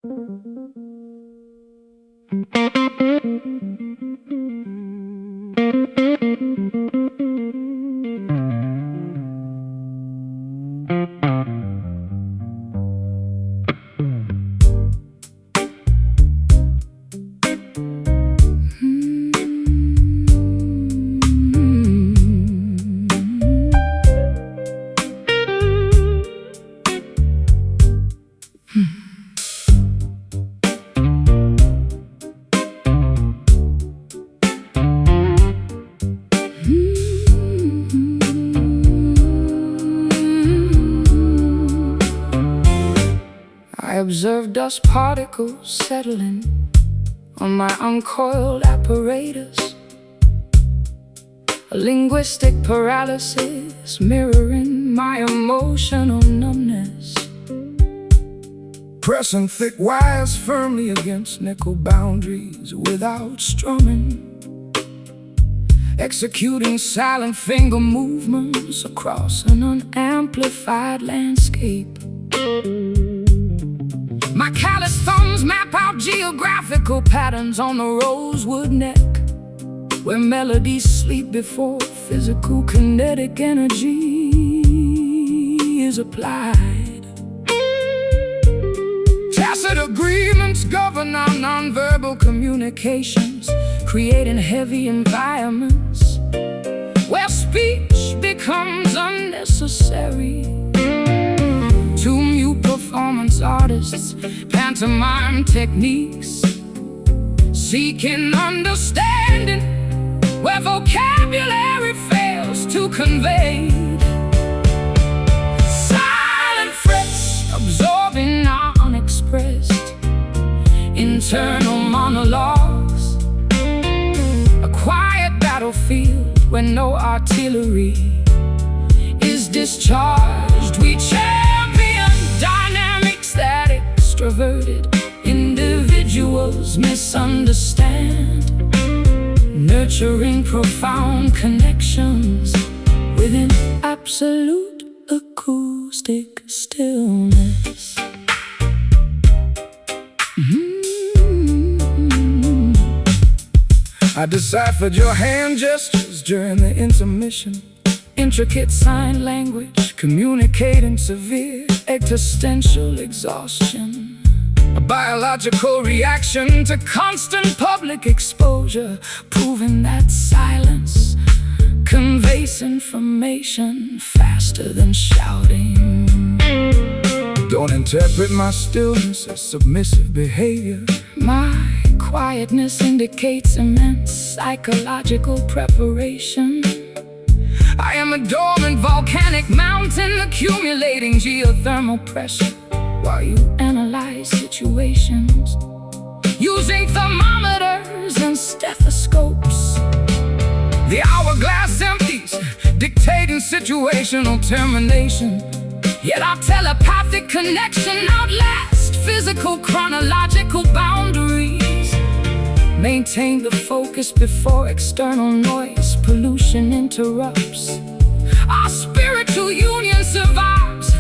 I observe dust particles settling on my uncoiled apparatus, a linguistic paralysis mirroring my emotional numbness. Pressing thick wires firmly against nickel boundaries without strumming, executing silent finger movements across an unamplified landscape. My callous thumbs map out geographical patterns on the rosewood neck, where melodies sleep before physical kinetic energy is applied. Tacit agreements govern our nonverbal communications, creating heavy environments where speech becomes unnecessary. To mute performance artists, pantomime techniques, seeking understanding where vocabulary fails to convey. Silent frets absorbing our unexpressed internal monologues, a quiet battlefield where no artillery is discharged. We champion dynamics that extroverted individuals misunderstand, nurturing profound connections within absolute acoustic stillness. I deciphered your hand gestures during the intermission, intricate sign language communicating severe existential exhaustion, a biological reaction to constant public exposure, proving that silence conveys information faster than shouting. Don't interpret my stillness as submissive behavior. My quietness indicates immense psychological preparation. I am a dormant volcanic mountain accumulating geothermal pressure while you analyze situations using thermometers and stethoscopes. The hourglass empties, dictating situational termination, yet our telepathic connection outlasts physical chronological boundaries. Maintain the focus before external noise pollution interrupts. Our spiritual union survives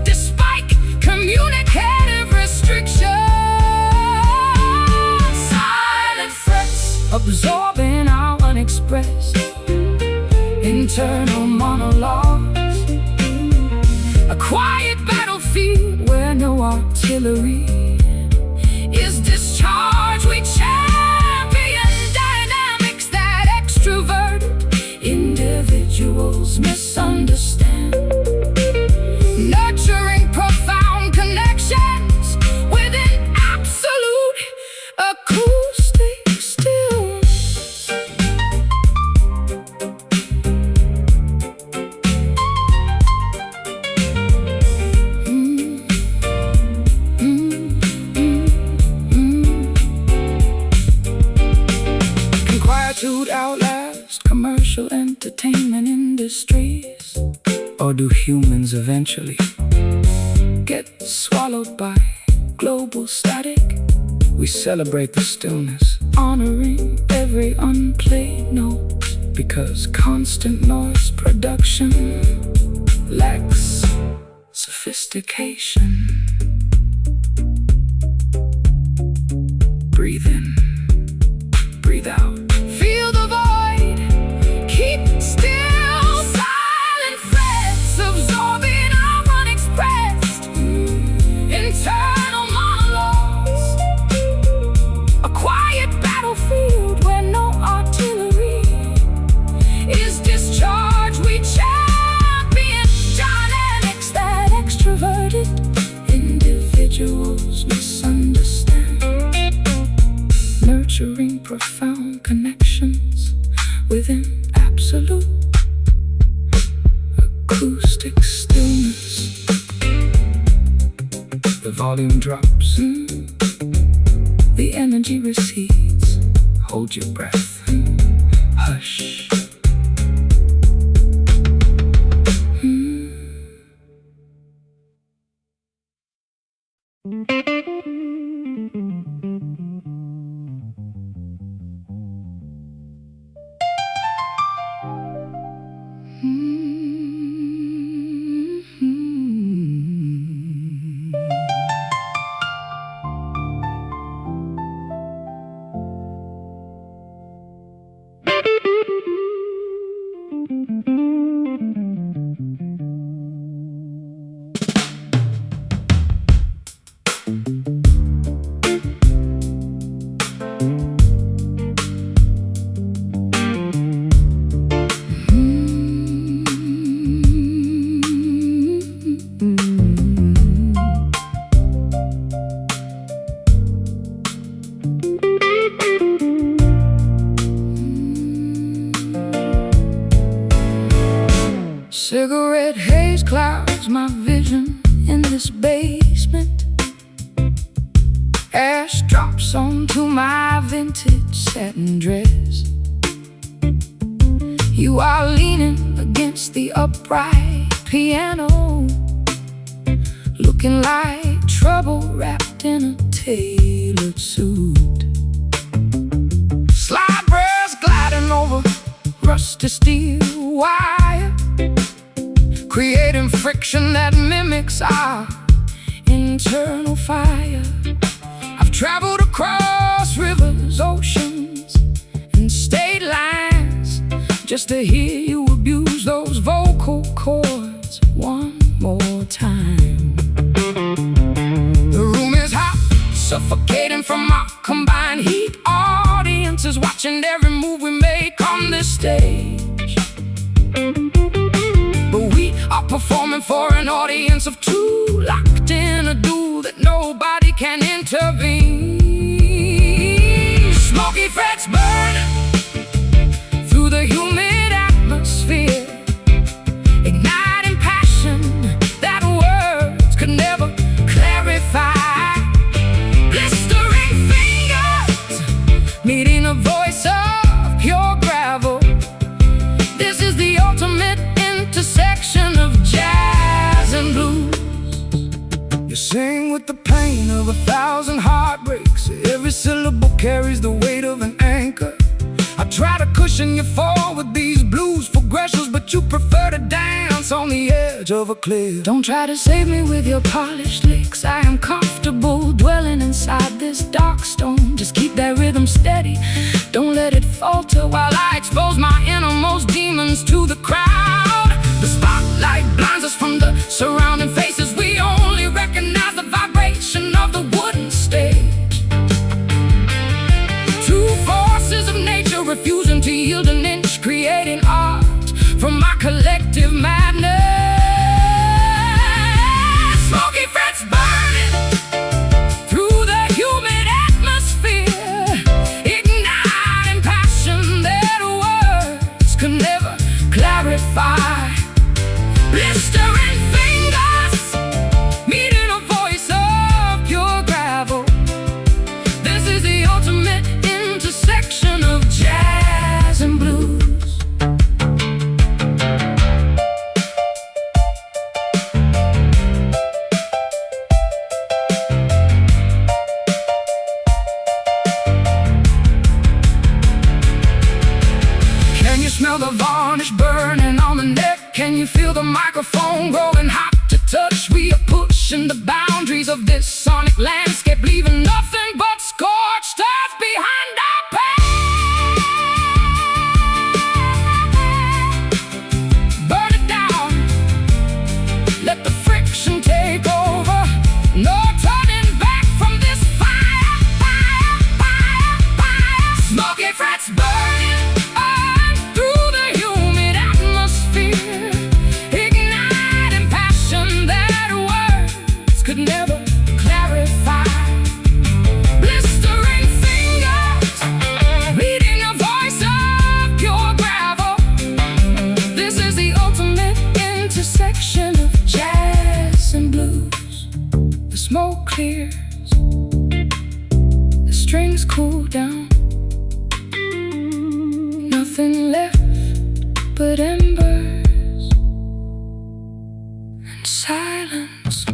despite communicative restrictions. Silent frets absorbing our unexpressed internal monologues, a quiet battlefield where no artillery is discharged. We champion dynamics that extroverted individuals misunderstand, nurturing profound connections within absolute acoustic stillness. Can quietude outlast commercial entertainment industries? Or do humans eventually get swallowed by global static? We celebrate the stillness, honoring every unplayed note, because constant noise production lacks sophistication. Breathe in, breathe out. Feel the void, keep still. Silent frets absorbing our unexpressed internal monologues. A quiet battlefield where no artillery is discharged. We champion dynamics that extroverted individuals misunderstand. Nurturing profound connections within absolute acoustic stillness. The volume drops, the energy recedes. Hold your breath, hush. Cigarette haze clouds my vision in this basement. Ash drops onto my vintage satin dress. You are leaning against the upright piano, looking like trouble wrapped in a tailored suit. Slide brass gliding over rusty steel wire, creating friction that mimics our internal fire. I've traveled across rivers, oceans, and state lines just to hear you abuse those vocal cords one more time. The room is hot, suffocating from our combined heat. Audiences watching every move we make on this stage. Are performing for an audience of two, locked in a duel that nobody can intervene. Smoky frets burn through the humid atmosphere, igniting passion that words could never clarify. Blistering fingers meeting a voice of pure gravel. This is the ultimate intersection of jazz and blues. You sing with the pain of 1,000 heartbreaks. Every syllable carries the weight of an anchor. I try to cushion your fall with these blues progressions, but you prefer to dance on the edge of a cliff. Don't try to save me with your polished licks. I am comfortable dwelling inside this dark stone. Just keep that rhythm steady, don't let it falter while I expose my innermost demons to the crowd. The spotlight blinds us from the surrounding faces. We only recognize the vibration of the wooden stage. Two forces of nature refusing to yield an inch, creating art from my collective madness. Smoky frets burning through the humid atmosphere, igniting passion that words could never clarify. Blistering fingers meeting a voice of pure gravel. This is the ultimate intersection of jazz and blues. Can you smell the varnish burning on the neck? Can you feel the microphone growing hot to touch? We are pushing the boundaries of this sonic landscape, leaving nothing but scorched earth. cool down. Nothing left but embers and silence.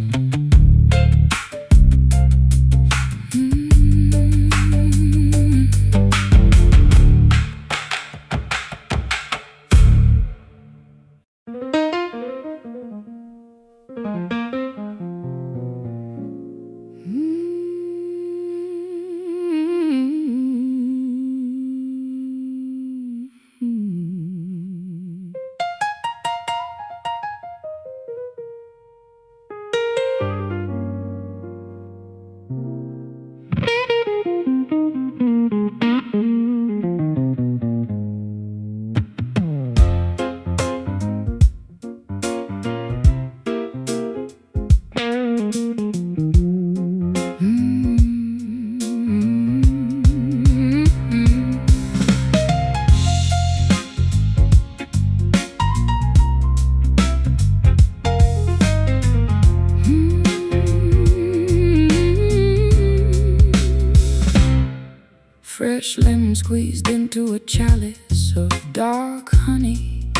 Fresh lemon squeezed into a chalice of dark honey,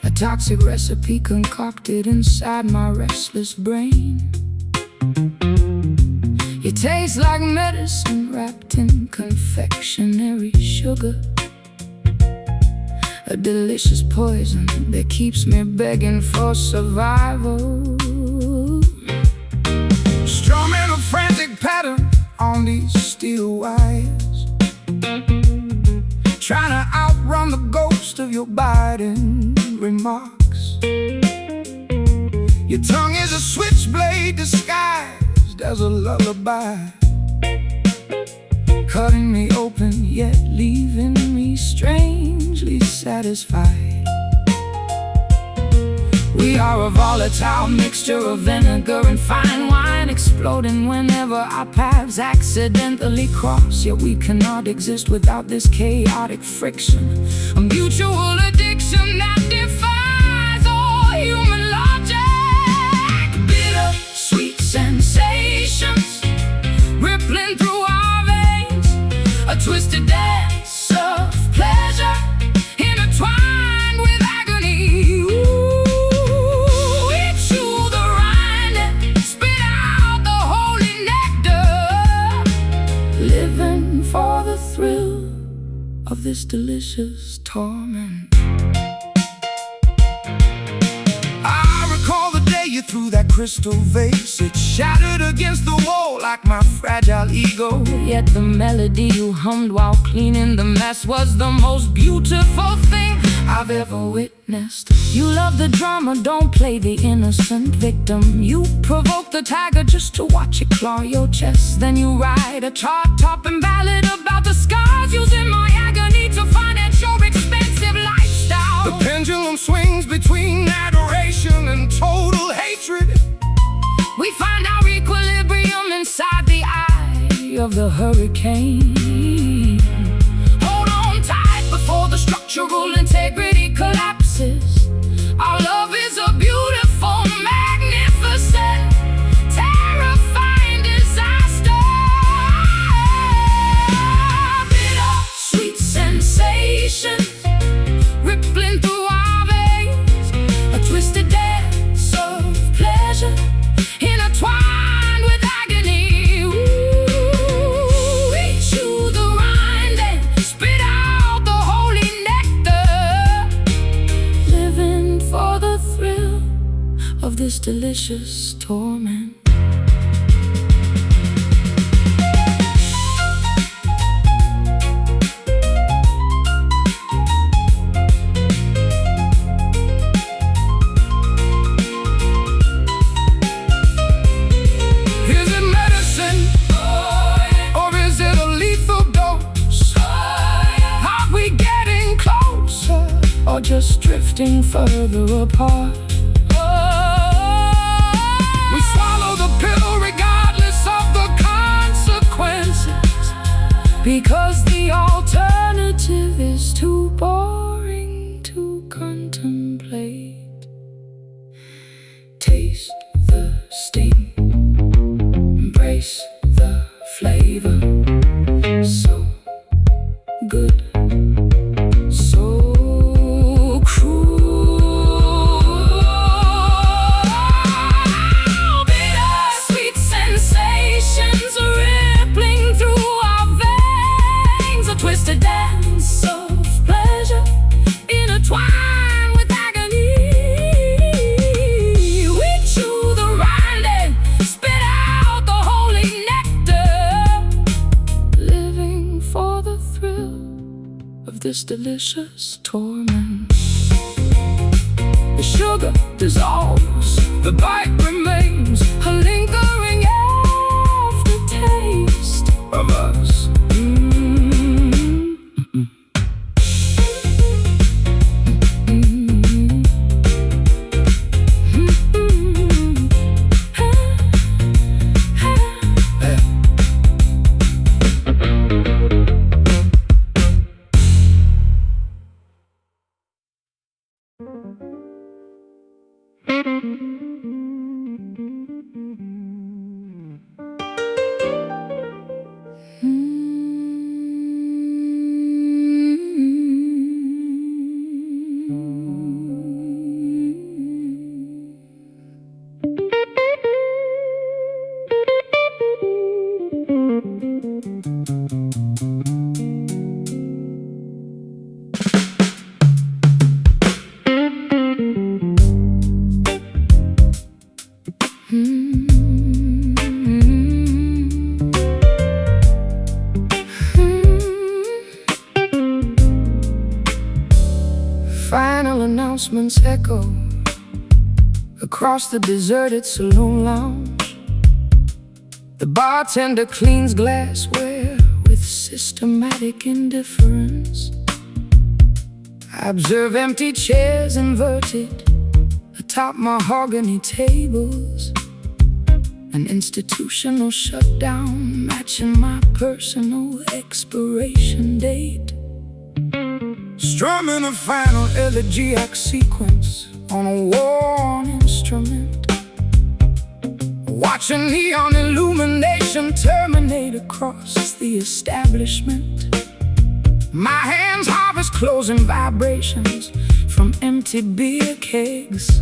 a toxic recipe concocted inside my restless brain. You taste like medicine wrapped in confectionery sugar, a delicious poison that keeps me begging for survival. Strumming a frantic pattern on these steel wires, trying to outrun the ghost of your biting remarks. Your tongue is a switchblade disguised as a lullaby, cutting me open yet leaving me strangely satisfied. We are a volatile mixture of vinegar and fine wine, exploding whenever our paths accidentally cross. Yet we cannot exist without this chaotic friction, a mutual addiction that defies all human logic. Bitter, sweet sensations rippling through our veins, a twisted dance of pleasure intertwined with agony. For the thrill of this delicious torment. I recall the day you threw that crystal vase. It shattered against the wall like my fragile ego. Yet the melody you hummed while cleaning the mess was the most beautiful thing I've ever witnessed. You love the drama, don't play the innocent victim. You provoke the tiger just to watch it claw your chest. Then you write a chart-topping ballad about the scars, using my agony to finance your expensive lifestyle. The pendulum swings between adoration and total hatred. We find our equilibrium inside the eye of the hurricane. Hold on tight before the structural integrity collapses. Our love is a beautiful, magnificent, terrifying disaster. Bitter, sweet sensations rippling through our veins, a twisted dance of pleasure intertwined with agony. Ooh, we chew the rind and spit out the holy nectar, living for the thrill of this delicious torment. Or just drifting further apart. We swallow the pill regardless of the consequences, because the alternative is too boring to contemplate. Taste the sting, embrace the flame. flavor. So good, so cruel. Bittersweet sensations rippling through our veins, a twisted dance of pleasure intertwined with agony. We chew the rind and spit out the holy nectar, living for the thrill of this delicious torment. The sugar dissolves, the bite remains, a lingering aftertaste of us. Final announcements echo across the deserted saloon lounge. The bartender cleans glassware with systematic indifference. I observe empty chairs inverted atop mahogany tables, an institutional shutdown matching my personal expiration date. Strumming a final elegiac sequence on a worn instrument, watching neon illumination terminate across the establishment. My hands harvest closing vibrations from empty beer kegs,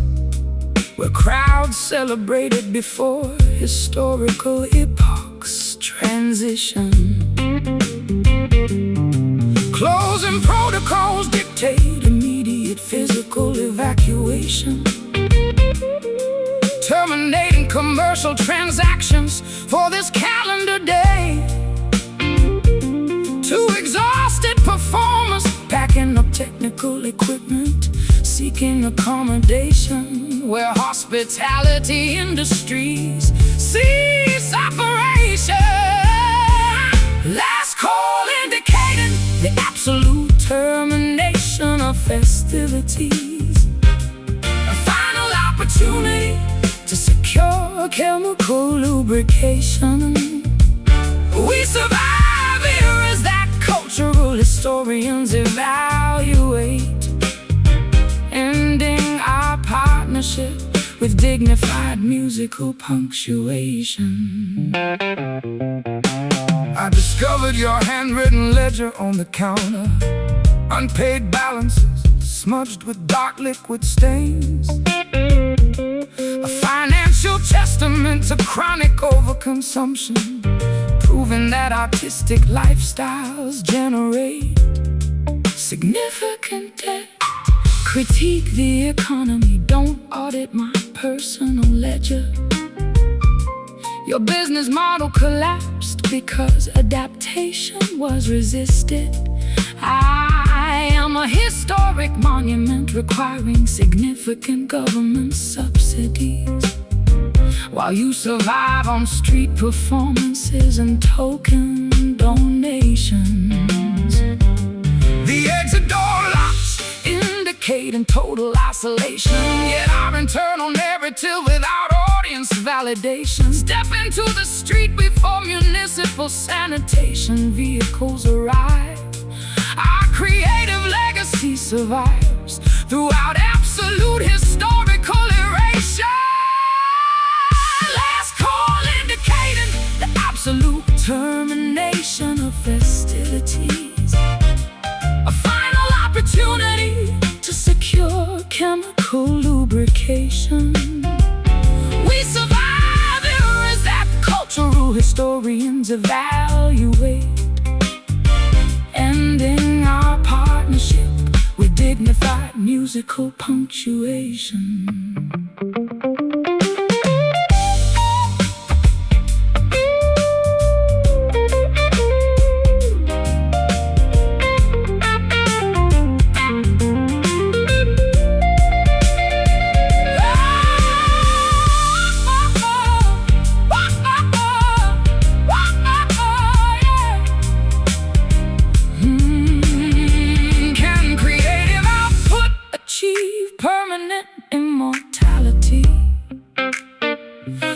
where crowds celebrated before historical epochs transition. Closing protocols dictate immediate physical evacuation, terminating commercial transactions for this calendar day. Two exhausted performers packing up technical equipment, seeking accommodation where hospitality industries cease operation. Last call indicating the absolute termination of festivities, a final opportunity to secure chemical lubrication. We survive here as that cultural historians evaluate, ending our partnership with dignified musical punctuation. I discovered your handwritten ledger on the counter, unpaid balances smudged with dark liquid stains, a financial testament to chronic overconsumption, proving that artistic lifestyles generate significant debt. Critique the economy, don't audit my personal ledger. Your business model collapsed because adaptation was resisted. I am a historic monument requiring significant government subsidies, while you survive on street performances and token donations. The exit door locks indicate in total isolation, yet our internal narrative without audience validation. Step into the street before municipal sanitation vehicles arrive. Our creative legacy survives throughout absolute historical erasure. Last call indicating the absolute termination culmination of festivities, a final opportunity to secure chemical lubrication. We survive eras that cultural historians evaluate, ending our partnership with dignified musical punctuation.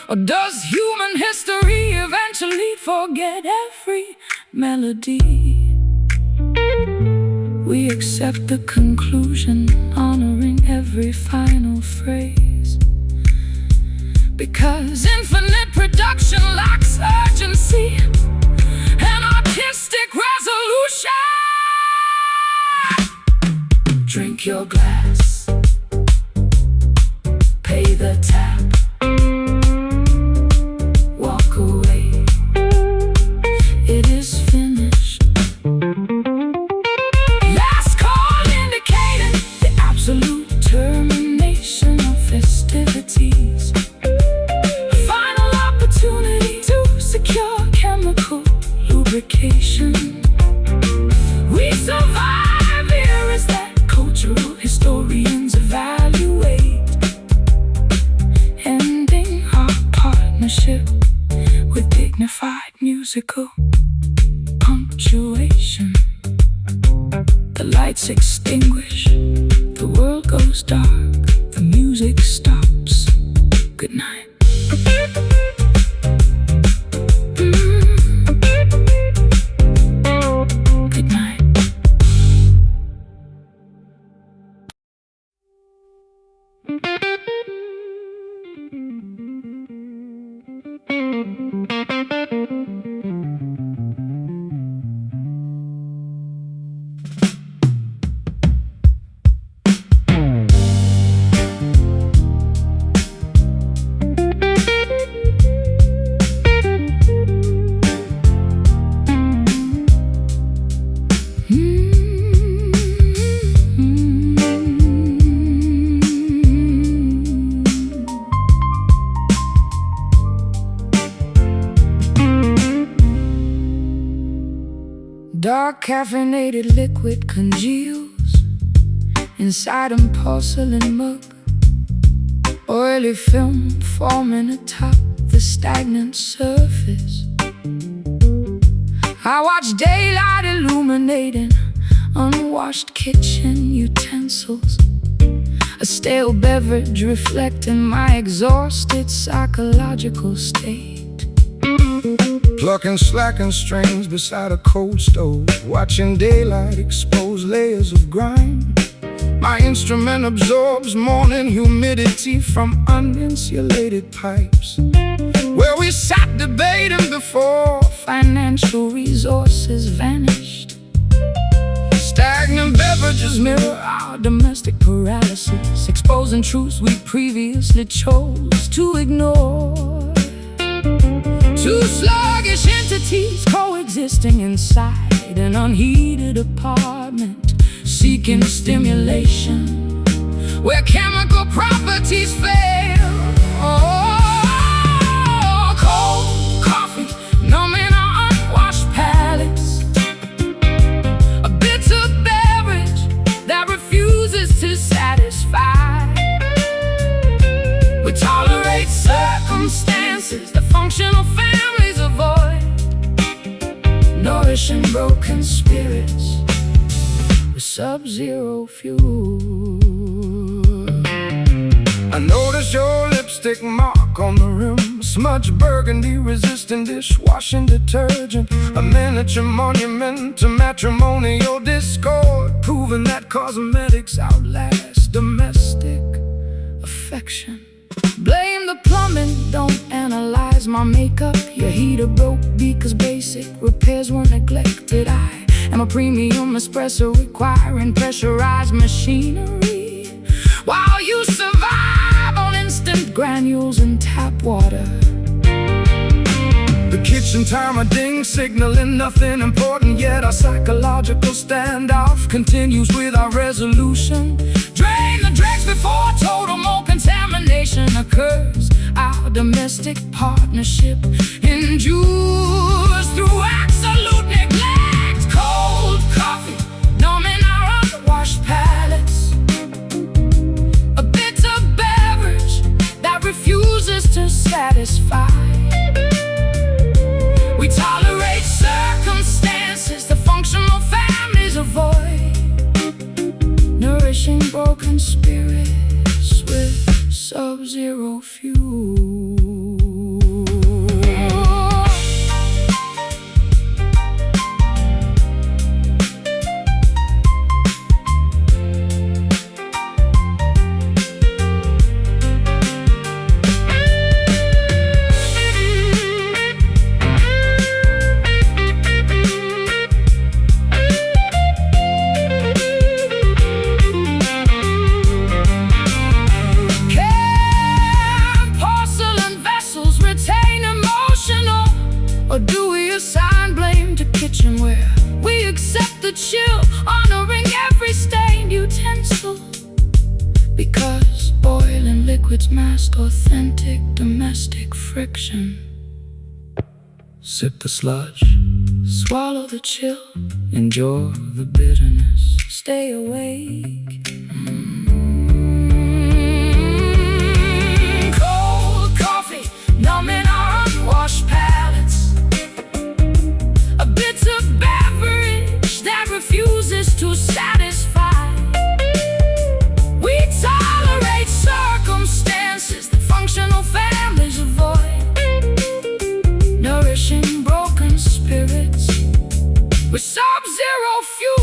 Or does human history eventually forget every melody? We accept the conclusion, honoring every final phrase, because infinite production lacks urgency and artistic resolution. Drink your glass, pay the tab, walk away, it is finished. Last call indicating the absolute termination of festivities, a final opportunity to secure chemical lubrication. We survive eras that cultural historians evaluate, ending our partnership with dignified musical punctuation. The lights extinguish, the world goes dark, the music stops. Good night. Good night. Dark caffeinated liquid congeals inside a porcelain mug, oily film forming atop the stagnant surface. I watch daylight illuminating unwashed kitchen utensils, a stale beverage reflecting my exhausted psychological state. Plucking slacking strings beside a cold stove, watching daylight expose layers of grime. My instrument absorbs morning humidity from uninsulated pipes, where we sat debating before financial resources vanished. Stagnant beverages mirror our domestic paralysis, exposing truths we previously chose to ignore. Two sluggish entities coexisting inside an unheated apartment, seeking stimulation where chemical properties fail. Oh, cold coffee numbing our unwashed palates, a bitter beverage that refuses to satisfy. We tolerate circumstances that functional families avoid, nourishing broken spirits with sub-zero fuel. I notice your lipstick mark on the rim, smudged burgundy resistant dishwashing detergent, a miniature monument to matrimonial discord, proving that cosmetics outlast domestic affection. Blame the plumbing, don't analyze my makeup. Your heater broke because basic repairs were neglected. I am a premium espresso requiring pressurized machinery, while you survive on instant granules and tap water. The kitchen timer ding, signaling nothing important, yet our psychological standoff continues with our resolution. Drain the dregs before total mold contamination occurs. Our domestic partnership endures through absolute neglect. Cold coffee numbing our unwashed palates, a bitter beverage that refuses to satisfy. We tolerate circumstances the functional families avoid, nourishing broken spirits with sub-zero fuel. Or do we assign blame to kitchenware? We accept the chill, honoring every stained utensil, because boiling liquids mask authentic domestic friction. Sip the sludge, Swallow the chill, endure the bitterness, stay awake. Cold coffee numbing our unwashed palates, a bitter beverage that refuses to satisfy. We tolerate circumstances that functional families avoid, nourishing broken spirits with sub-zero fuel.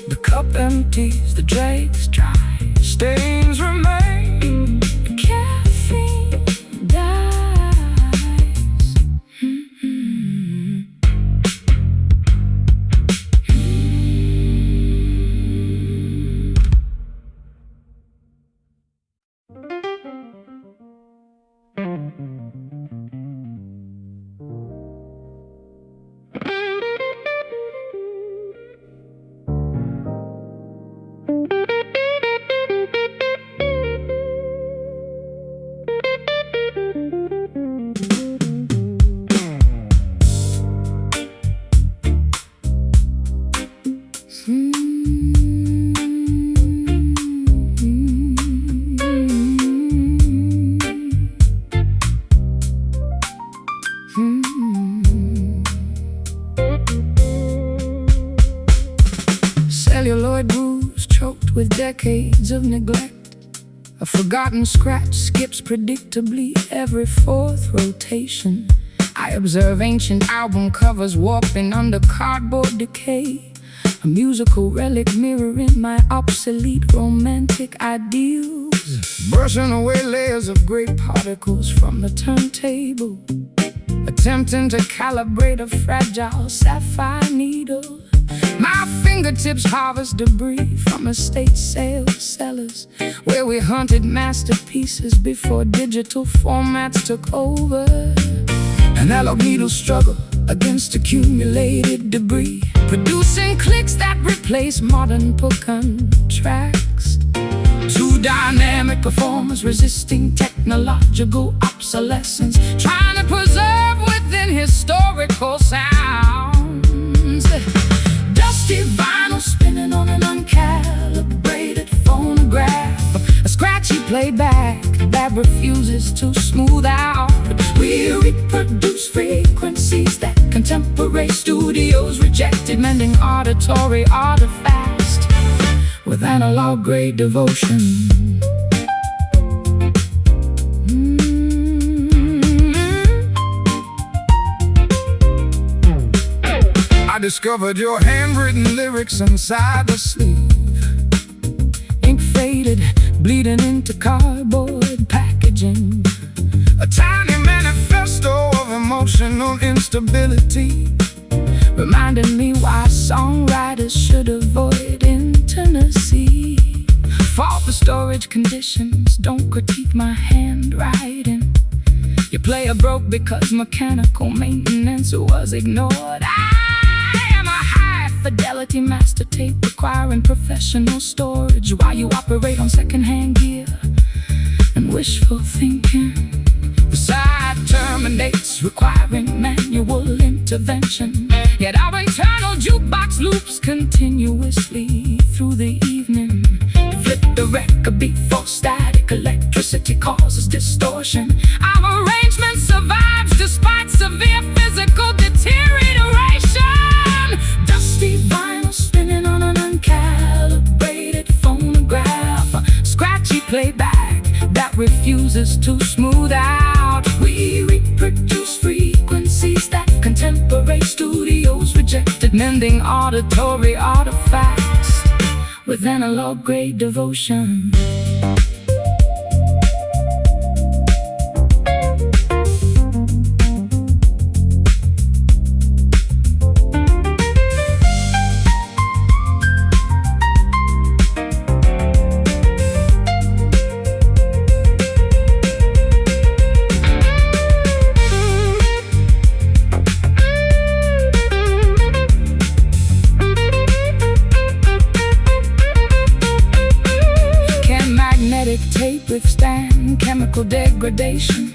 the cup empties, the dregs dry, stains remain. The caffeine dies. Celluloid grooves choked with decades of neglect. A forgotten scratch skips predictably every fourth rotation. I observe ancient album covers warping under cardboard decay, a musical relic mirroring my obsolete romantic ideals, brushing away layers of gray particles from the turntable, attempting to calibrate a fragile sapphire needle. My fingertips harvest debris from estate sales cellars, where we hunted masterpieces before digital formats took over. Analog needles struggle against accumulated debris, producing clicks that replace modern percussion tracks. Two dynamic performers resisting technological obsolescence, trying to preserve within historical sounds. Dusty vinyl spinning on an uncalibrated phonograph, a scratchy playback that refuses to smooth out. We reproduce frequencies that contemporary studios rejected, mending auditory artifacts with analog grade devotion. I discovered your handwritten lyrics inside the sleeve, Ink faded, bleeding into cardboard imagine. A tiny manifesto of emotional instability, reminding me why songwriters should avoid intimacy. Fault the storage conditions, don't critique my handwriting. Your player broke because mechanical maintenance was ignored. I am a high-fidelity master tape requiring professional storage, while you operate on second-hand gear and wishful thinking. The side terminates, requiring manual intervention. Yet our internal jukebox loops continuously through the evening. Flip the record beat for static, electricity causes distortion. Our arrangement survives despite severe physical deterioration. Dusty vinyl spinning on an uncalibrated phonograph, scratchy playback that refuses to smooth out. We reproduce frequencies that contemporary studios rejected, mending auditory artifacts with analog grade devotion. Tape withstand chemical degradation,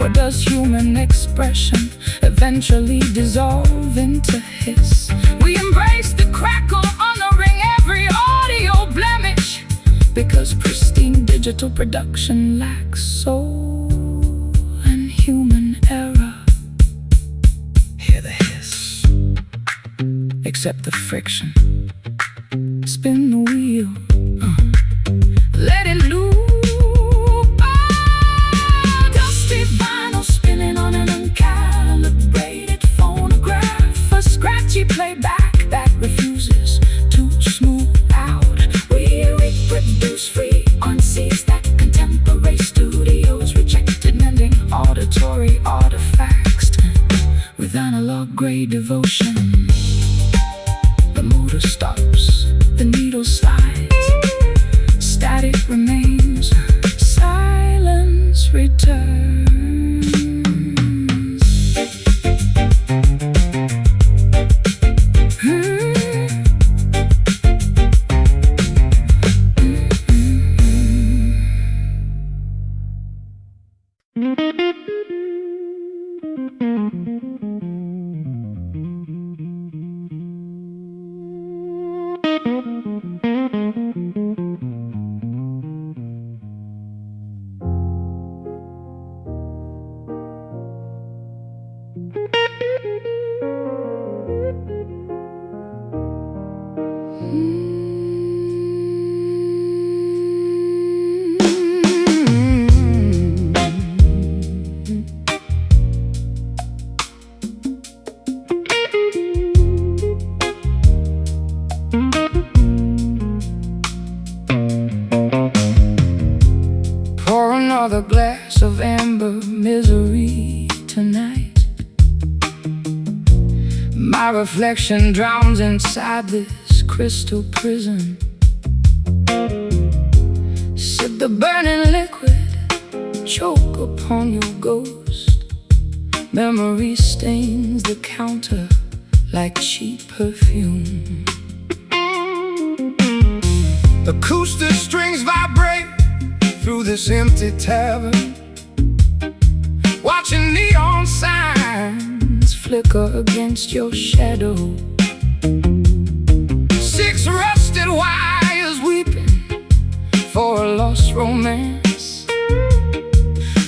or does human expression eventually dissolve into hiss? We embrace the crackle, honoring every audio blemish, because pristine digital production lacks soul and human error. Hear the hiss, accept the friction, spin the wheel, let it loop. Oh, dusty vinyl spinning on an uncalibrated phonograph, a scratchy playback that refuses to smooth out. We reproduce frequencies that contemporary studios rejected, mending auditory artifacts with analog grade devotion. The motor stops, the needle slides, static remains, silence returns. Pour another glass of amber misery tonight. My reflection drowns inside this crystal prison. Sip the burning liquid, choke upon your ghost. Memory stains the counter like cheap perfume. Acoustic strings vibrate through this empty tavern, watching neon signs flicker against your shadow. 6 rusted wires weeping for a lost romance,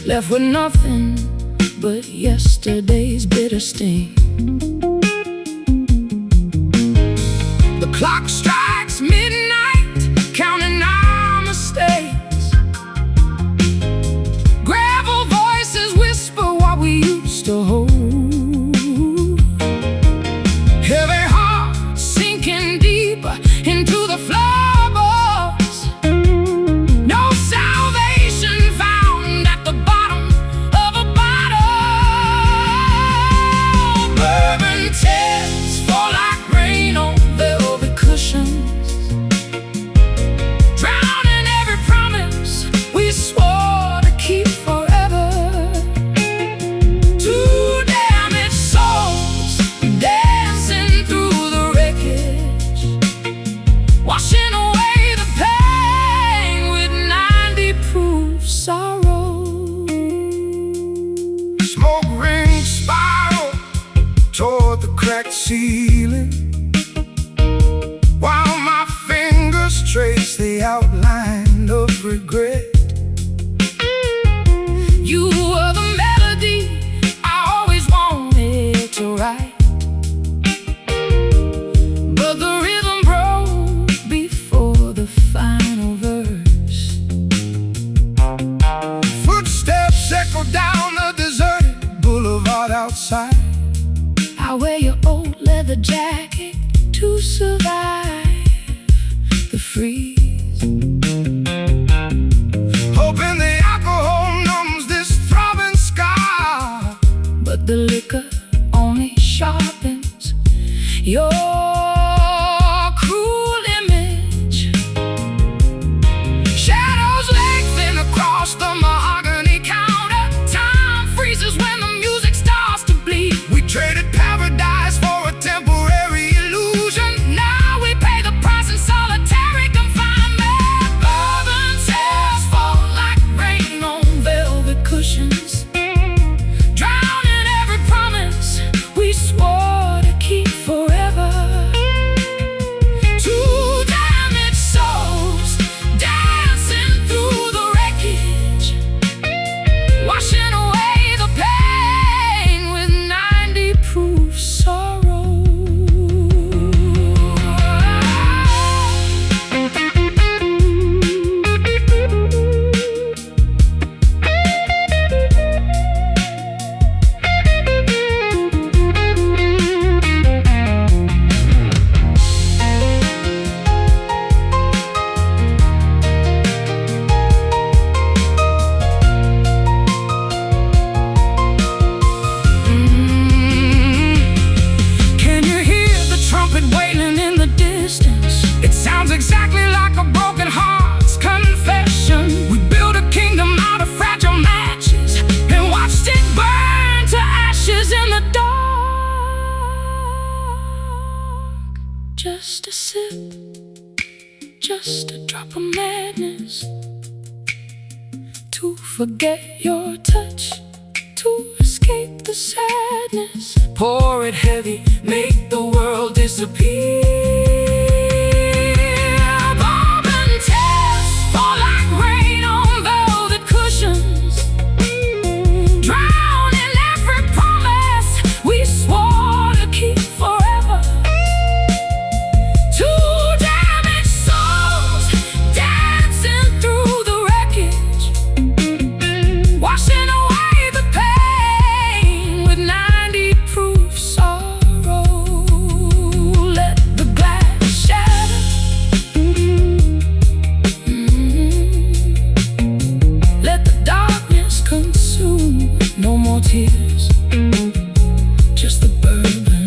left with nothing but yesterday's bitter sting. The clock strikes midnight, counting our mistakes. Gravel voices whisper what we used to hold. Heavy heart sinking deeper into the floorboards. No salvation found at the ceiling, while my fingers trace the outline of regret. You were the melody I always wanted to write, but the rhythm broke before the final verse. Footsteps echo down the deserted boulevard outside. I wear your old leather jacket to survive the freeze, hoping the alcohol numbs this throbbing scar, but the liquor only sharpens your cruel image. Shadows lengthen across the mahogany counter. Time freezes when the music starts to bleed. We traded paradise for a temporary illusion. Now we pay the price in solitary confinement. Bourbon tears fall like rain on velvet cushions, drowning every promise we swore to keep forever. Two damaged souls dancing through the wreckage, washing away the pain with 90 proof sorrow. Can you hear the trumpet wailing in the distance? It sounds exactly like a broken heart's confession. We built a kingdom out of fragile matches and watched it burn to ashes in the dark. Just a sip, just a drop of madness, to forget your touch, to escape the sadness. Pour it heavy, make the world disappear. Bourbon tears fall like rain on velvet cushions, drowning every promise we swore to keep forever. Two damaged souls dancing through the wreckage, washing away the pain with 90 proof sorrow. Let the glass shatter. Let the darkness consume. No more tears, just the bourbon.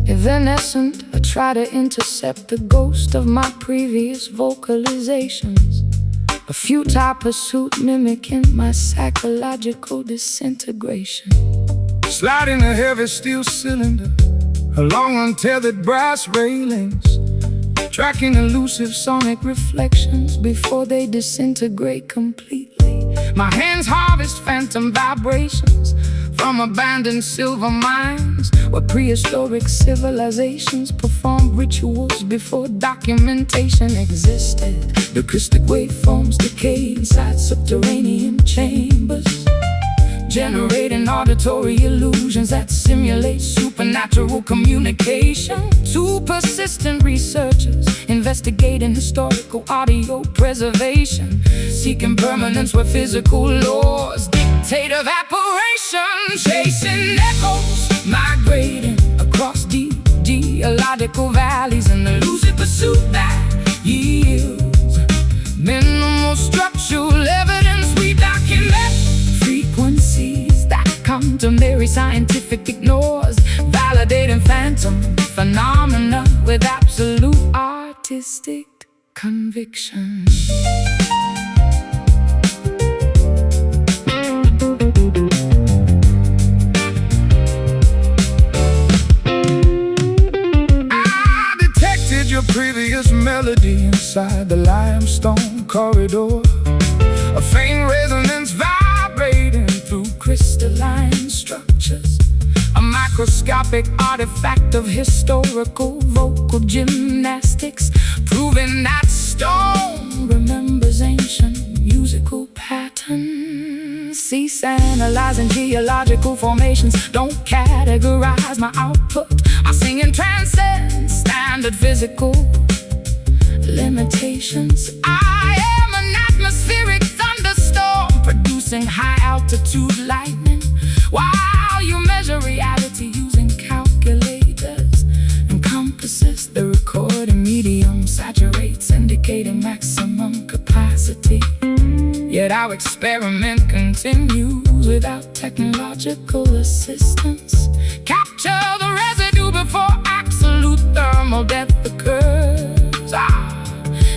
Evanescent, I try to intercept the ghost of my previous vocalizations. A futile pursuit mimicking my psychological disintegration. sliding a heavy steel cylinder along untethered brass railings, tracking elusive sonic reflections before they disintegrate completely. My hands harvest phantom vibrations, from abandoned silver mines, where prehistoric civilizations performed rituals before documentation existed. The acoustic waveforms decay inside subterranean chambers, generating auditory illusions that simulate supernatural communication. Two persistent researchers investigating historical audio preservation, seeking permanence where physical laws dictate evaporation. Chasing echoes, migrating across deep geological valleys in the elusive pursuit that yields minimal structural evidence. We document frequencies that contemporary scientific ignores, validating phantom phenomena with absolute artistic conviction. I detected your previous melody inside the limestone corridor, a faint resonance vibrating through crystalline structures, a microscopic artifact of historical vocal gymnastics, proving that stone remembers ancient musical patterns. Cease analyzing geological formations, don't categorize my output. My singing transcends standard physical limitations. I am an atmospheric thunderstorm, producing high-altitude lightning, while you measure reality using calculators and compasses. The recording medium saturates, indicating maximum capacity, yet our experiment continues without technological assistance. Capture the residue before absolute thermal death occurs.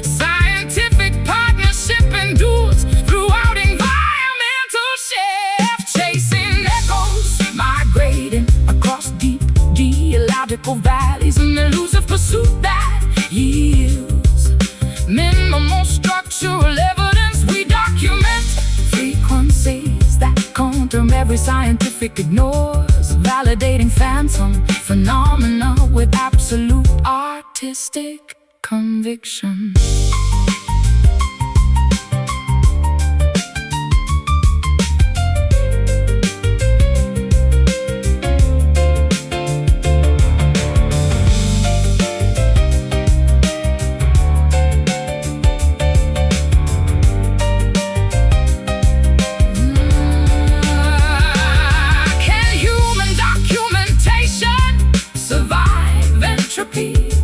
Scientific partnership endures throughout environmental shift. Chasing echoes, migrating across deep geological valleys, an elusive pursuit that yields minimal structural evidence. We document frequencies that contemporary scientific ignores, validating phantom phenomena with absolute artistic conviction.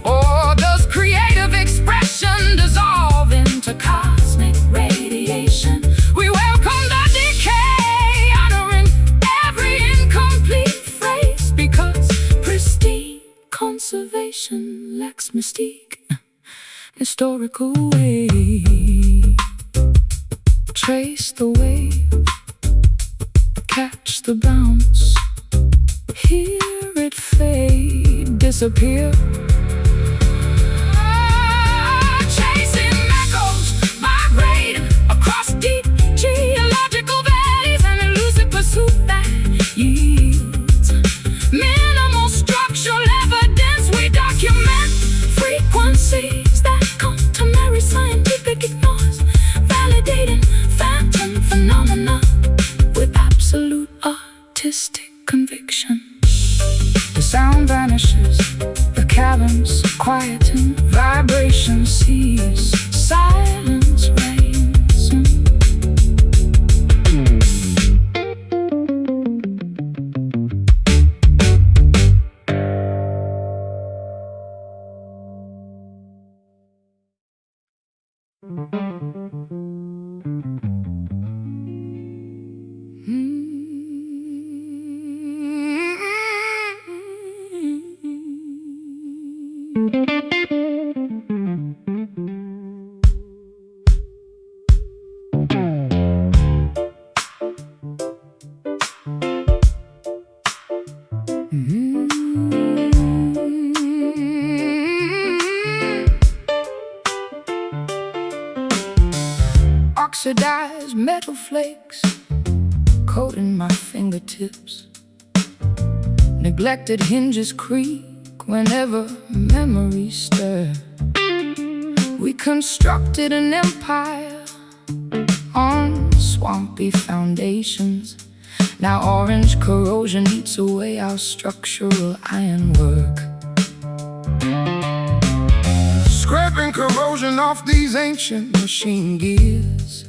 Or does creative expression dissolve into cosmic radiation? We welcome the decay, honoring every incomplete phrase, because pristine conservation lacks mystique. Historical wave, trace the wave, catch the bounce, hear it fade, disappear. Chasing echoes, migrating across deep geological valleys, an elusive pursuit that yields minimal structural evidence. We document frequencies that contemporary scientific ignores, validating phantom phenomena with absolute artistic conviction. The sound vanishes, the caverns quieten, vibration cease, silence reigns. Oxidized metal flakes coating my fingertips. Neglected hinges creak whenever memories stir. We constructed an empire on swampy foundations. Now orange corrosion eats away our structural ironwork. Scraping corrosion off these ancient machine gears,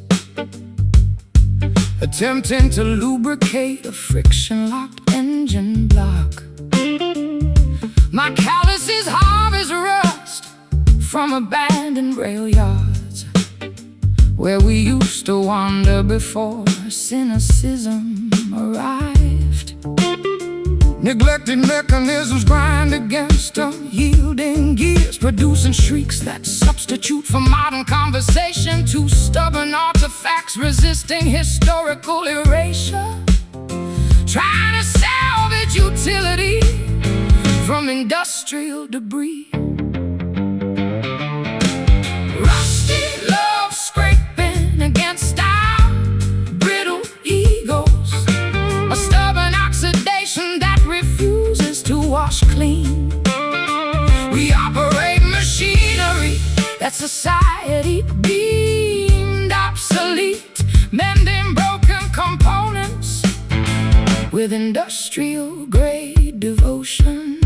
attempting to lubricate a friction-locked engine block. My calluses harvest rust from abandoned rail yards, where we used to wander before cynicism arrived. neglected mechanisms grind against Unyielding gears, producing shrieks that substitute for modern conversation. Two stubborn artifacts resisting historical erasure, trying to salvage utility from industrial debris. Rusty love scraping against our brittle egos, a stubborn oxidation that refuses to wash clean. We operate machinery that society deemed obsolete, mending broken components with industrial-grade devotion.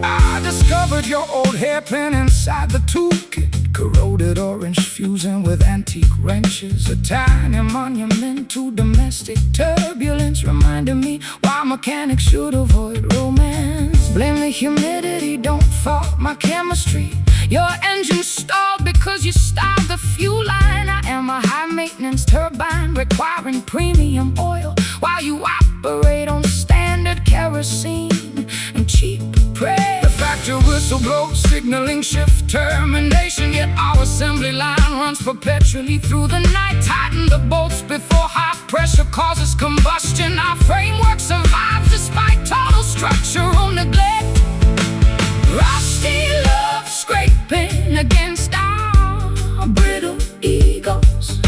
I discovered your old hairpin inside the toolkit, corroded orange fusing with antique wrenches, a tiny monument to domestic turbulence, reminding me why mechanics should avoid romance. Blame the humidity, don't fault my chemistry. Your engine stalled because you starved the fuel line. I am a high-maintenance turbine requiring premium oil, while you operate on standard kerosene and cheap prey. the factory whistle blows signaling shift termination, Yet our assembly line runs perpetually through the night. Tighten the bolts before high pressure causes combustion. Our framework survives despite total structural neglect. Rusty love scraping against our brittle egos,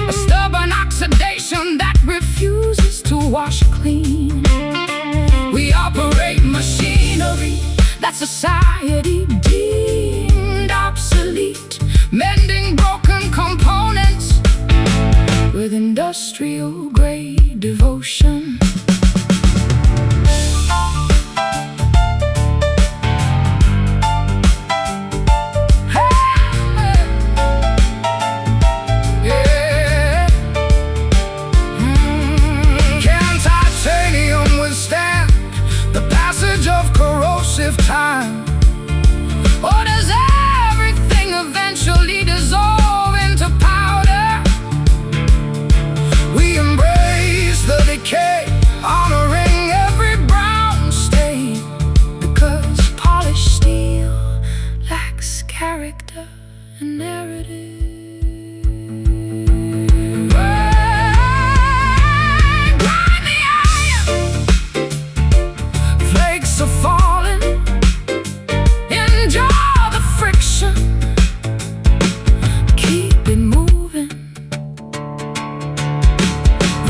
a stubborn oxidation that refuses to wash clean. We operate machinery that society deemed obsolete, mending broken components with industrial-grade devotion. Time, or does everything eventually dissolve into powder? we embrace the decay, honoring every brown stain, because polished steel lacks character and narrative. Grind the iron, flakes are falling. Enjoy the friction, keep it moving.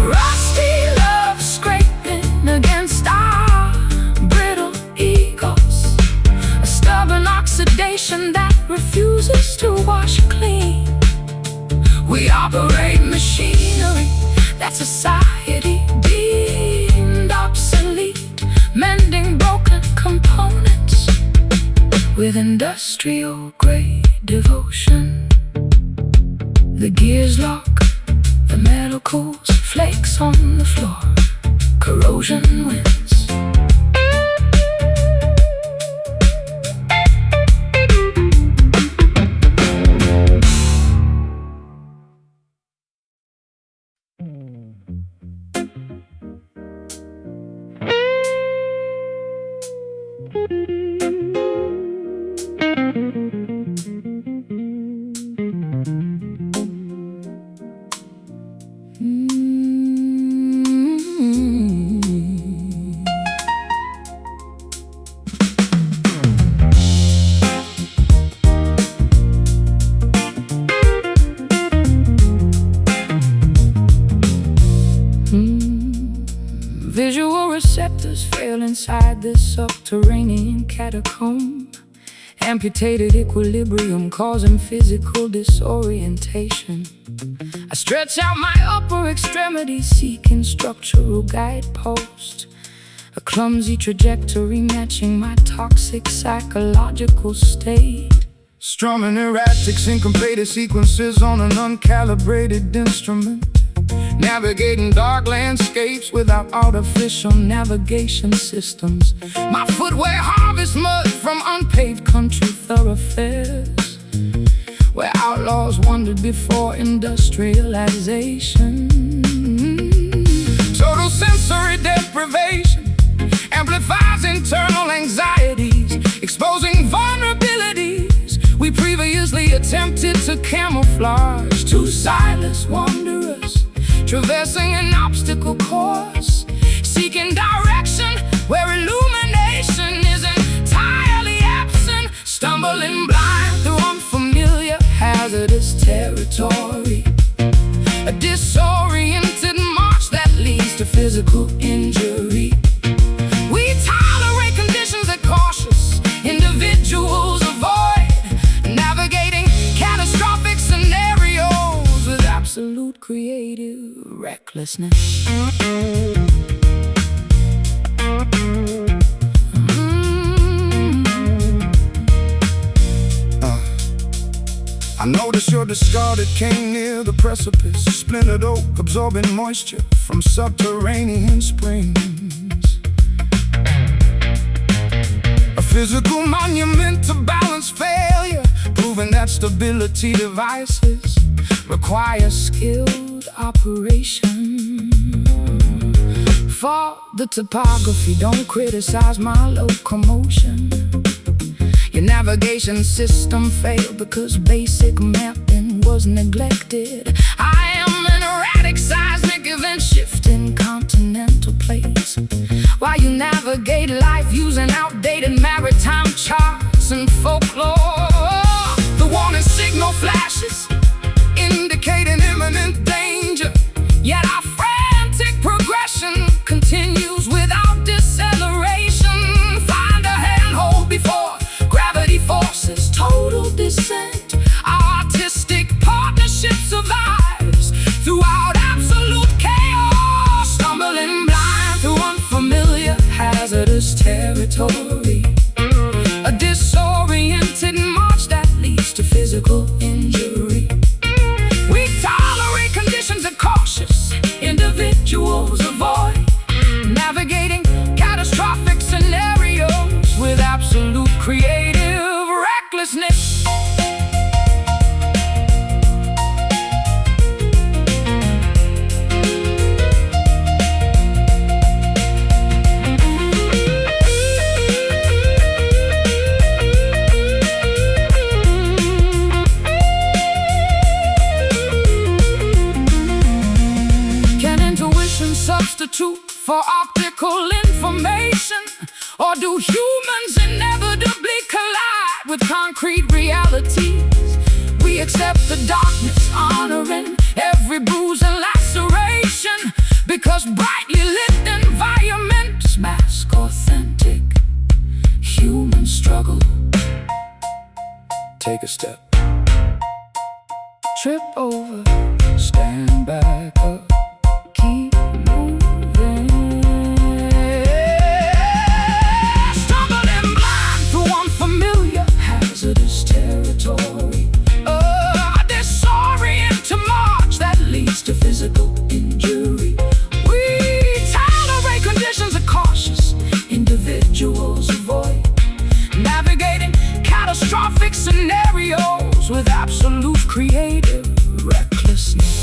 Rusty love scraping against our brittle egos, a stubborn oxidation that refuses to wash clean. We operate machinery that society deemed obsolete, mending broken components with industrial-grade devotion. The gears lock, the metal cools, flakes on the floor, corrosion wins. inside this subterranean catacomb. Amputated equilibrium causing physical disorientation. I stretch out my upper extremity seeking structural guideposts. A clumsy trajectory matching my toxic psychological state. Strumming erratic syncopated sequences on an uncalibrated instrument. Navigating dark landscapes without artificial navigation systems. My footwear harvests mud from unpaved country thoroughfares, where outlaws wandered before industrialization. Total sensory deprivation amplifies internal anxieties, exposing vulnerabilities we previously attempted to camouflage. Two silence wanderers traversing an obstacle course, seeking direction where illumination is entirely absent. Stumbling blind through unfamiliar hazardous territory. A disoriented march that leads to physical injury. We tolerate conditions that cautious individuals avoid, navigating catastrophic scenarios with absolute creative recklessness. I noticed your discarded cane near the precipice. Splintered oak absorbing moisture from subterranean springs. A physical monument to balance failure, proving that stability devices require skilled operation. For the topography, don't criticize my locomotion. Your navigation system failed because basic mapping was neglected. I am an erratic seismic event shifting continental plates, while you navigate life using outdated maritime charts and folklore. The warning signal flashes indicating imminent danger, yet our frantic progression continues without deceleration. Find a handhold before gravity forces total descent. Our artistic partnership survives throughout absolute chaos. Stumbling blind through unfamiliar hazardous territory. A disoriented march that leads to physical injury. We tolerate conditions that cautious individuals avoid, navigating catastrophic scenarios with absolute creative recklessness. Substitute for optical information, or do humans inevitably collide with concrete realities? We accept the darkness, honoring every bruise and laceration, because brightly lit environments mask authentic human struggle. Take a step, trip over, stand back up, keep moving. Stumbling blind through unfamiliar hazardous territory. A disoriented march that leads to physical injury. We tolerate conditions that cautious individuals avoid, navigating catastrophic scenarios with absolute creative recklessness.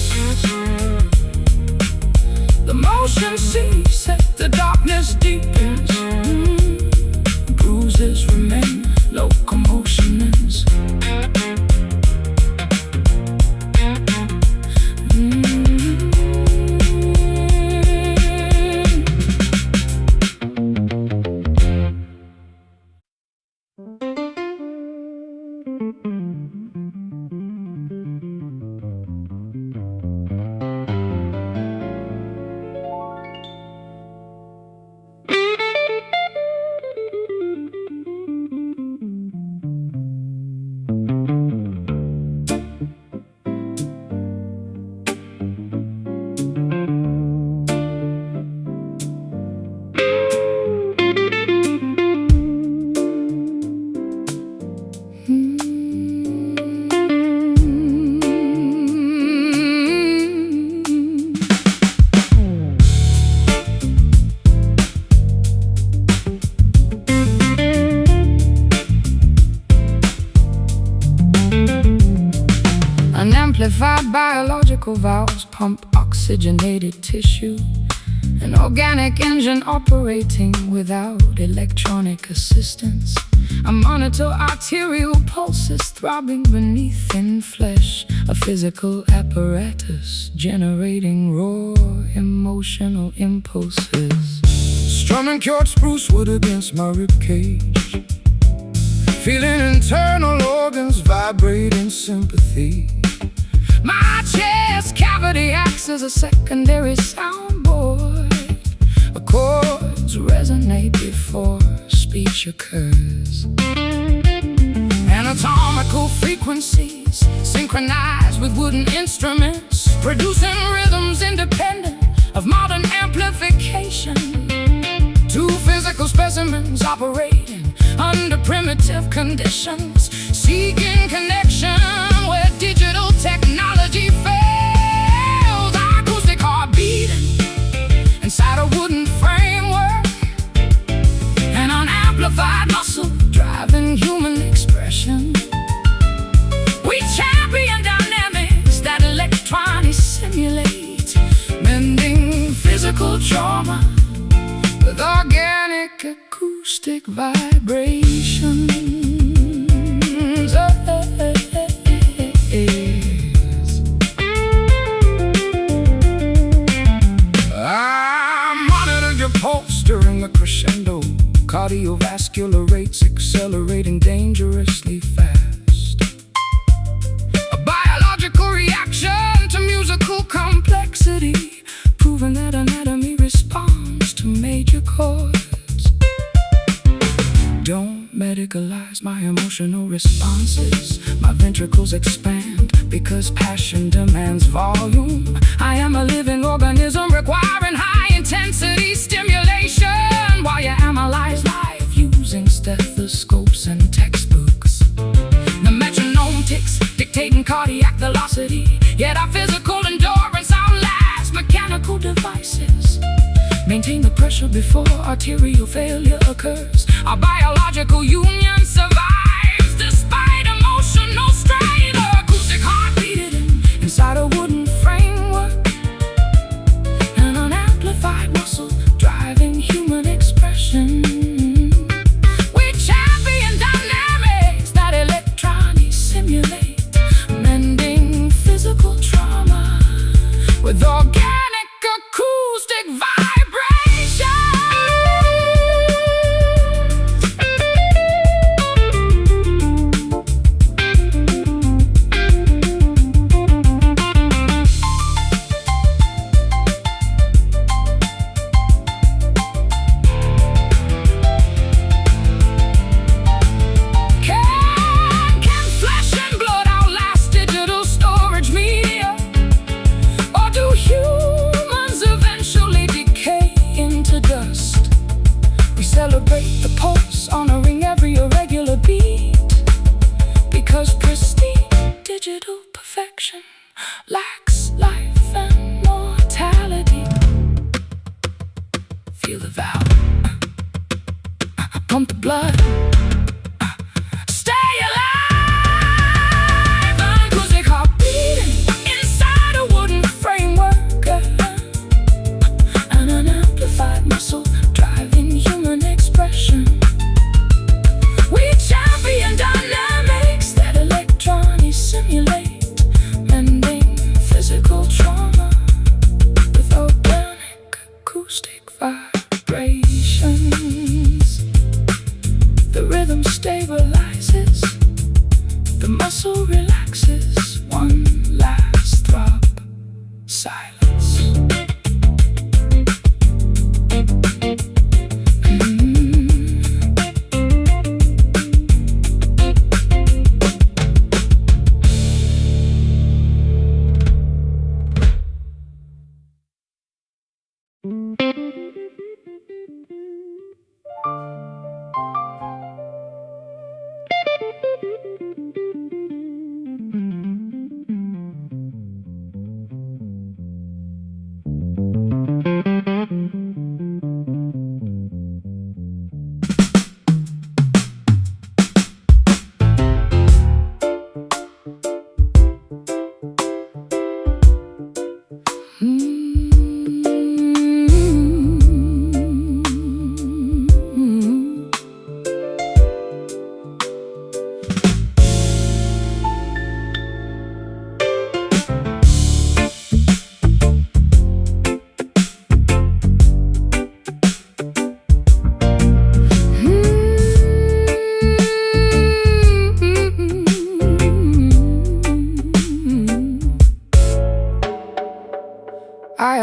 The motion cease at the darkness deepens. Bruises remain, locomotion ends. Amplified biological valves pump oxygenated tissue. An organic engine operating without electronic assistance. I monitor arterial pulses throbbing beneath thin flesh. A physical apparatus generating raw emotional impulses. Strumming cured spruce wood against my ribcage, feeling internal organs vibrate in sympathy. My chest cavity acts as a secondary soundboard. The chords resonate before speech occurs. Anatomical frequencies synchronize with wooden instruments, producing rhythms independent of modern amplification. Two physical specimens operating under primitive conditions, seeking connection where digital technology fails. Acoustic heart beating inside a wooden framework, an unamplified muscle driving human expression. We champion dynamics that electronics simulate, mending physical trauma with organic acoustic vibrations. I monitored your pulse during a crescendo, cardiovascular rates accelerating dangerously fast. A biological reaction to musical complexity, proving that anatomy responds to major chords. Don't medicalize my emotional responses. My ventricles expand because passion demands volume. I am a living organism requiring high-intensity stimulation, while you analyze life using stethoscopes and textbooks. The metronome ticks, dictating cardiac velocity, yet our physical endurance outlasts mechanical devices. Maintain the pressure before arterial failure occurs. Our biological union survives despite emotional strain. Acoustic heart beating inside a wooden framework, an unamplified muscle driving human expression. We champion dynamics that electronics simulate, mending physical trauma with organic acoustic vibrations. Can flesh and blood outlast digital storage media? Or do humans eventually decay into dust? We celebrate the pulse, honoring every irregular beat, because pristine digital perfection lacks life and mortality. Feel the valve, pump the blood, stay alive. Acoustic heart beating inside a wooden framework, an unamplified muscle driving human expression. We champion dynamics that electronics simulate, mending physical trauma with organic acoustic vibrations. The rhythm stabilizes, the muscle relaxes, one last throb, silence.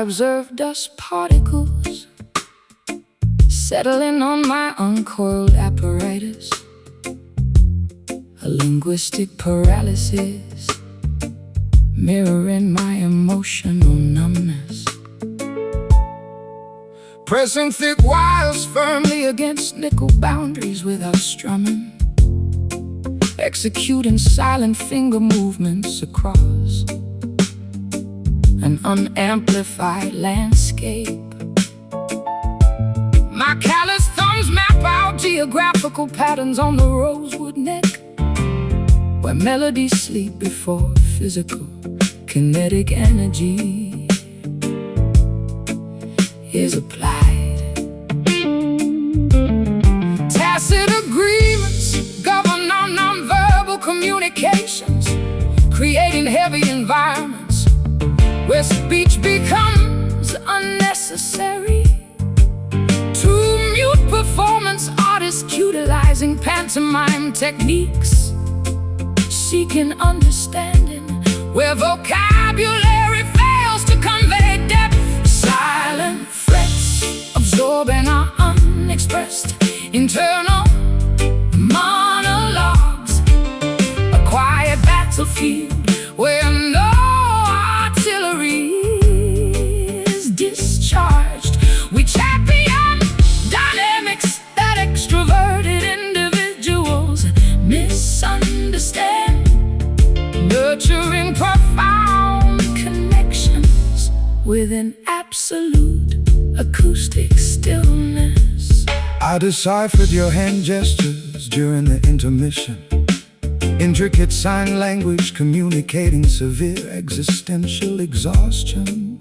observe dust particles settling on my uncoiled apparatus. A linguistic paralysis mirroring my emotional numbness. Pressing thick wires firmly against nickel boundaries without strumming. Executing silent finger movements across an unamplified landscape. My callous thumbs map out geographical patterns on the rosewood neck, where melodies sleep before physical kinetic energy is applied. Tacit agreements govern our nonverbal communications, creating heavy environments where speech becomes unnecessary. Two mute performance artists utilizing pantomime techniques, seeking understanding where vocabulary fails to convey depth. Silent frets absorbing our unexpressed internal monologues. A quiet battlefield where no artillery is discharged. We champion dynamics that extroverted individuals misunderstand, nurturing profound connections with an absolute acoustic stillness. I deciphered your hand gestures during the intermission. Intricate sign language communicating severe existential exhaustion.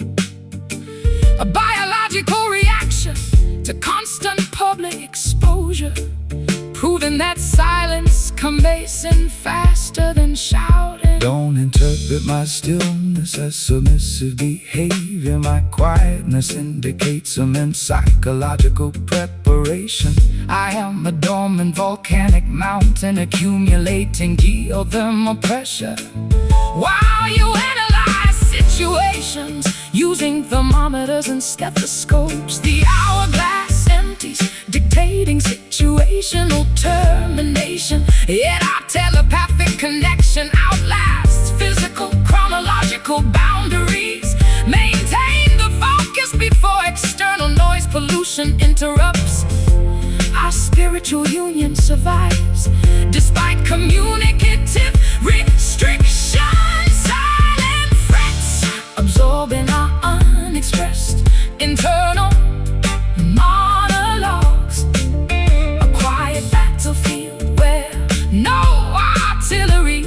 A biological reaction to constant public exposure, proving that silence conveys faster than shouting. Don't interpret my stillness as submissive behavior. My quietness indicates immense psychological preparation. I am a dormant volcanic mountain accumulating geothermal pressure, while you analyze situations using thermometers and stethoscopes. The hourglass empties, dictating situational termination. Yet our telepathic connection outlasts physical chronological boundaries. Maintain the focus before external noise pollution interrupts. Our spiritual union survives despite communicative restrictions. Silent frets absorbing our unexpressed internal monologues. A quiet battlefield where no artillery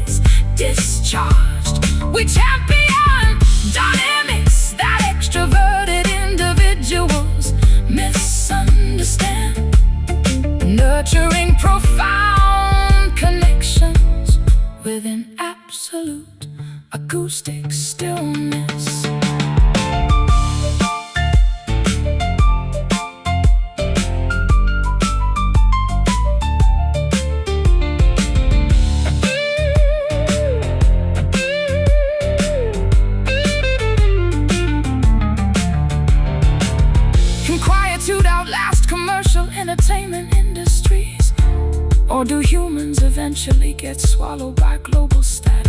is discharged. We champion dynamics that extroverted individuals misunderstand, nurturing profound connections with an absolute acoustic stillness. Can quietude outlast commercial entertainment industries? Or do humans eventually get swallowed by global static?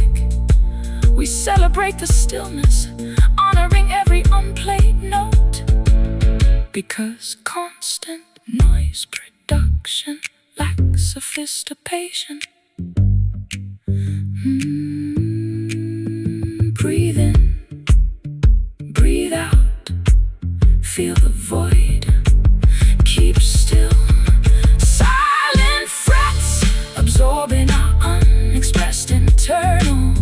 We celebrate the stillness, honoring every unplayed note, because constant noise production lacks sophistication. Breathe in, breathe out, feel the void, keep still. Silent frets absorbing our unexpressed internal